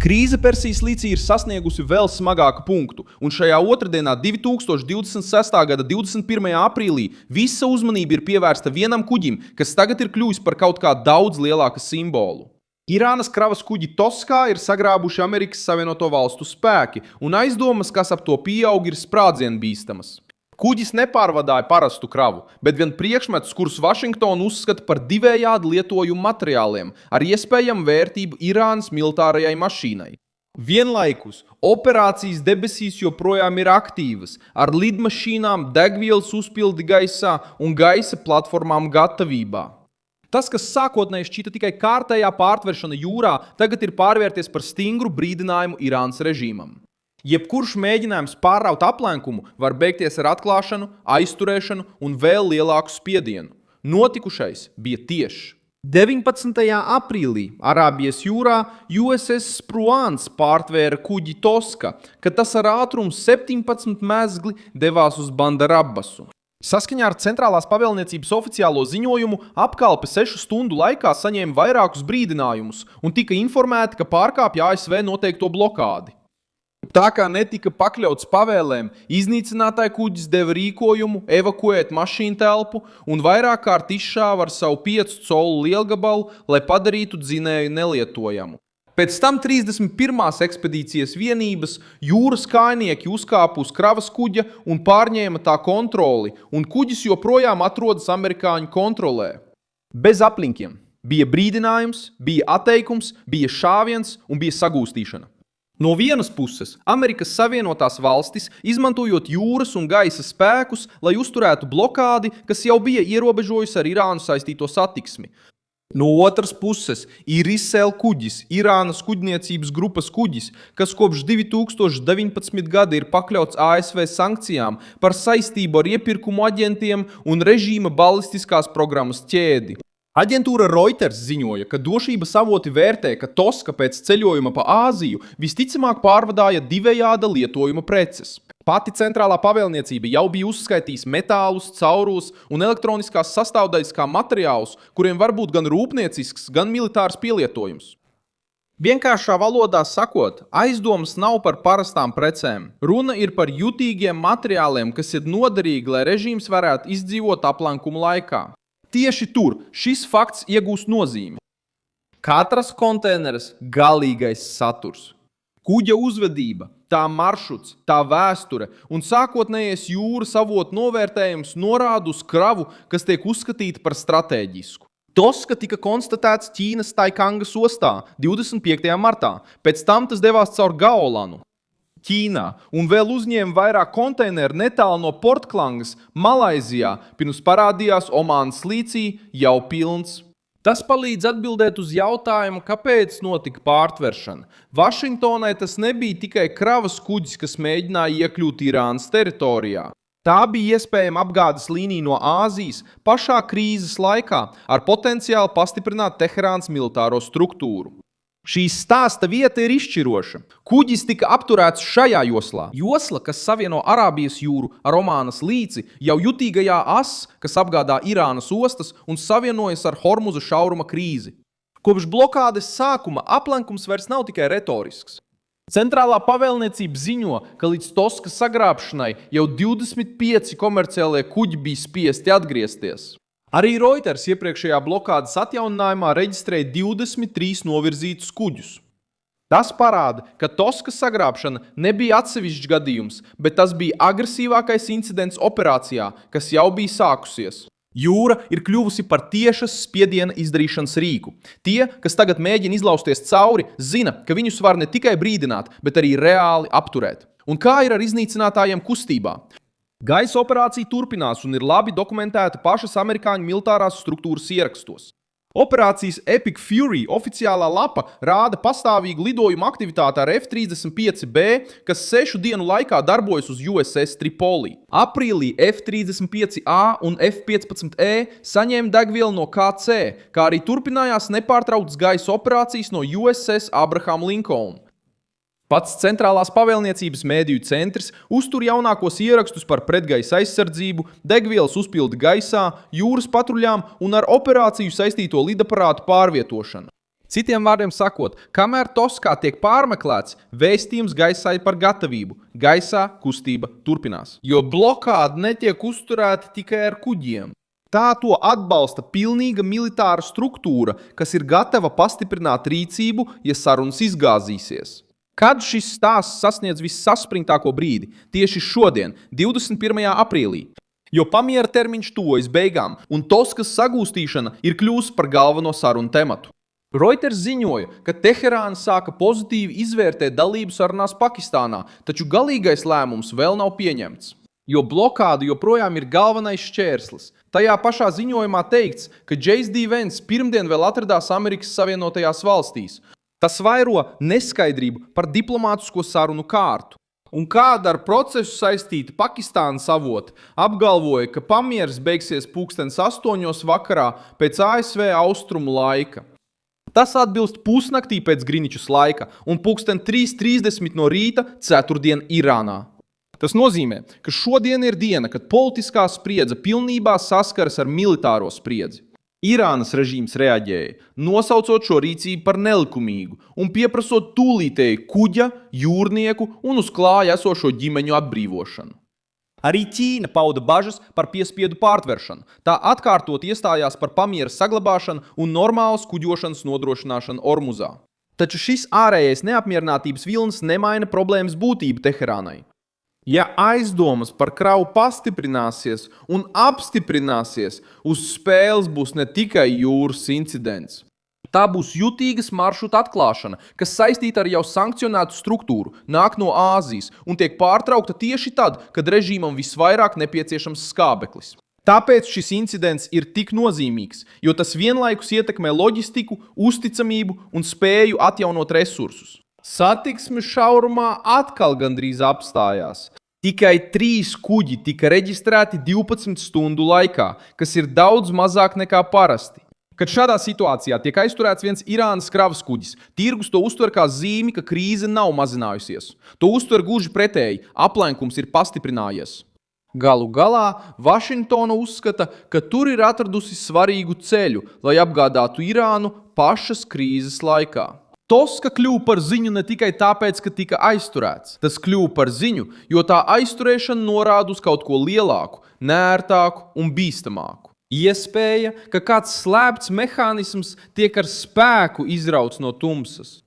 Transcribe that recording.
Krīze Persijas līcī ir sasniegusi vēl smagāku punktu, un šajā otrdienā 2026. gada 21. aprīlī visa uzmanība ir pievērsta vienam kuģim, kas tagad ir kļuvis par kaut kā daudz lielāku simbolu. Irānas kravas kuģi Toskā ir sagrābuši Amerikas Savienoto Valstu spēki, un aizdomas, kas ap to pieaug, ir sprādzienbīstamas. Kuģis nepārvadāja parastu kravu, bet vien priekšmetus, kurus Vašingtona uzskata par divējādi lietojumu materiāliem ar iespējamu vērtību Irānas militārajai mašīnai. Vienlaikus operācijas debesīs joprojām ir aktīvas, ar lidmašīnām, degvielas uzpildi gaisā un gaisa platformām gatavībā. Tas, kas sākotnēji šķita tikai kārtējā pārtveršana jūrā, tagad ir pārvērties par stingru brīdinājumu Irānas režīmam. Jebkurš mēģinājums pārraut aplenkumu var beigties ar atklāšanu, aizturēšanu un vēl lielāku spiedienu. Notikušais bija tieši 19. aprīlī Arābijas jūrā USS Spruans pārtvēra kuģi Toska, kad tas ar ātrumu 17 mezgli devās uz Bandarabbasu. Saskaņā ar Centrālās pavēlniecības oficiālo ziņojumu apkalpe 6 stundu laikā saņēma vairākus brīdinājumus un tika informēti, ka pārkāpja ASV noteikto blokādi. Tā kā netika pakļauts pavēlēm, iznīcinātāja kuģis deva rīkojumu evakuēt mašīnu telpu un vairāk kārt izšāva ar savu 5 colu lielgabalu, lai padarītu dzinēju nelietojamu. Pēc tam 31. ekspedīcijas vienības jūras kājnieki uzkāpa uz kravas kuģa un pārņēma tā kontroli, un kuģis joprojām atrodas amerikāņu kontrolē. Bez aplinkiem. Bija brīdinājums, bija atteikums, bija šāviens un bija sagūstīšana. No vienas puses, Amerikas Savienotās valstis, izmantojot jūras un gaisa spēkus, lai uzturētu blokādi, kas jau bija ierobežojusi ar Irānu saistīto satiksmi. No otras puses, Irisel kuģis, Irānas kuģniecības grupas kuģis, kas kopš 2019. gada ir pakļauts ASV sankcijām par saistību ar iepirkumu aģentiem un režīma balistiskās programmas ķēdi. Aģentūra Reuters ziņoja, ka drošības avoti vērtē, ka Toska pēc ceļojuma pa Āziju visticamāk pārvadāja divējāda lietojuma preces. Pati centrālā pavēlniecība jau bija uzskaitījis metālus, caurus un elektroniskās sastāvdaļas kā materiālus, kuriem var būt gan rūpniecisks, gan militārs pielietojums. Vienkāršā valodā sakot, aizdomas nav par parastām precēm. Runa ir par jutīgiem materiāliem, kas ir noderīgi, lai režīms varētu izdzīvot aplenkuma laikā. Tieši tur šis fakts iegūst nozīmi. Katras konteineras galīgais saturs. Kuģa uzvedība, tā maršruts, tā vēsture un sākotnējais jūras avotu novērtējums norāda uz kravu, kas tiek uzskatīta par stratēģisku. Toska tika konstatēts Ķīnas Taikangas ostā 25. martā, pēc tam tas devās caur Gaolanu, Ķīnā, un vēl uzņēma vairāk konteineru netālu no Portklangas, Malaizijā, pirms parādījās Omānas līcī jau pilns. Tas palīdz atbildēt uz jautājumu, kāpēc notika pārtveršana. Vašingtonai tas nebija tikai kravas kuģis, kas mēģināja iekļūt Irānas teritorijā. Tā bija iespējama apgādes līnija no Āzijas pašā krīzes laikā ar potenciāli pastiprināt Teherānas militāro struktūru. Šī stāsta vieta ir izšķiroša. Kuģis tika apturēts šajā joslā. Josla, kas savieno Arābijas jūru ar Omānas līci, jau jutīgajā asā, kas apgādā Irānas ostas un savienojas ar Hormuza šauruma krīzi. Kopš blokādes sākuma aplenkums vairs nav tikai retorisks. Centrālā pavēlniecība ziņo, ka līdz Toskas sagrābšanai jau 25 komerciālie kuģi bija spiesti atgriezties. Arī Reuters iepriekšējā blokādes atjauninājumā reģistrēja 23 novirzītus kuģus. Tas parāda, ka Toskas sagrābšana nebija atsevišķs gadījums, bet tas bija agresīvākais incidents operācijā, kas jau bija sākusies. Jūra ir kļuvusi par tiešas spiediena izdarīšanas rīku. Tie, kas tagad mēģina izlausties cauri, zina, ka viņus var ne tikai brīdināt, bet arī reāli apturēt. Un kā ir ar iznīcinātājiem kustībā? Gaisa operācija turpinās un ir labi dokumentēta pašas amerikāņu militārās struktūras ierakstos. Operācijas Epic Fury oficiālā lapa rāda pastāvīgu lidojumu aktivitāti ar F-35B, kas 6 dienu laikā darbojas uz USS Tripoli. Aprīlī F-35A un F-15E saņēma degvielu no KC, kā arī turpinājās nepārtrauktas gaisa operācijas no USS Abraham Lincoln. Pats Centrālās pavēlniecības mēdīju centrs uztur jaunākos ierakstus par pretgaisa aizsardzību, degvielas uzpildi gaisā, jūras patruļām un ar operāciju saistīto lidaparātu pārvietošanu. Citiem vārdiem sakot, kamēr Toskā tiek pārmeklēts, vēstījums gaisā ir par gatavību. Gaisā kustība turpinās. Jo blokāde netiek uzturēta tikai ar kuģiem. Tā to atbalsta pilnīga militāra struktūra, kas ir gatava pastiprināt rīcību, ja sarunas izgāzīsies. Kad šis stāsts sasniedz vissaspringtāko brīdi? Tieši šodien, 21. aprīlī. Jo pamiera termiņš tuvojas beigām, un Toskas sagūstīšana ir kļuvusi par galveno sarunu tematu. Reuters ziņoja, ka Teherāna sāka pozitīvi izvērtēt dalību sarunās Pakistānā, taču galīgais lēmums vēl nav pieņemts. Jo blokāde joprojām ir galvenais šķērslis. Tajā pašā ziņojumā teikts, ka J.D. Vance pirmdien vēl atradās Amerikas Savienotajās valstīs. Tas vairo neskaidrību par diplomātisko sarunu kārtu. Un kāda ar procesu saistīta Pakistānas avoti apgalvoja, ka pamieris beigsies 8:00 vakarā pēc ASV austrumu laika. Tas atbilst pusnaktī pēc Griničas laika un 3:30 no rīta ceturtdien Irānā. Tas nozīmē, ka šodien ir diena, kad politiskā spriedze pilnībā saskaras ar militāro spriedzi. Irānas režīms reaģēja, nosaucot šo rīcību par nelikumīgu un pieprasot tūlītēju kuģa, jūrnieku un uz klāja esošo ģimeņu atbrīvošanu. Arī Ķīna pauda bažas par piespiedu pārtveršanu. Tā atkārtot iestājās par pamiera saglabāšanu un normālas kuģošanas nodrošināšanu Ormuzā. Taču šis ārējais neapmierinātības vilnis nemaina problēmas būtību Teherānai. Ja aizdomas par kravu pastiprināsies un apstiprināsies, uz spēles būs ne tikai jūras incidents. Tā būs jutīgas maršruta atklāšana, kas saistīta ar jau sankcionētu struktūru, nāk no Āzijas un tiek pārtraukta tieši tad, kad režīmam visvairāk nepieciešams skābeklis. Tāpēc šis incidents ir tik nozīmīgs, jo tas vienlaikus ietekmē loģistiku, uzticamību un spēju atjaunot resursus. Satiksme šaurumā atkal gandrīz apstājās. Tikai 3 kuģi tika reģistrēti 12 stundu laikā, kas ir daudz mazāk nekā parasti. Kad šādā situācijā tiek aizturēts viens Irānas kravas kuģis, tirgus to uztver kā zīmi, ka krīze nav mazinājusies. To uztver gluži pretēji, aplenkums ir pastiprinājies. Galu galā Vašingtona uzskata, ka tur ir atradusi svarīgu ceļu, lai apgādātu Irānu pašas krīzes laikā. Toska kļuva par ziņu ne tikai tāpēc, ka tika aizturēts. Tas kļuva par ziņu, jo tā aizturēšana norāda uz kaut ko lielāku, nērtāku un bīstamāku. Iespēja, ka kāds slēpts mehānisms tiek ar spēku izrauts no tumsas.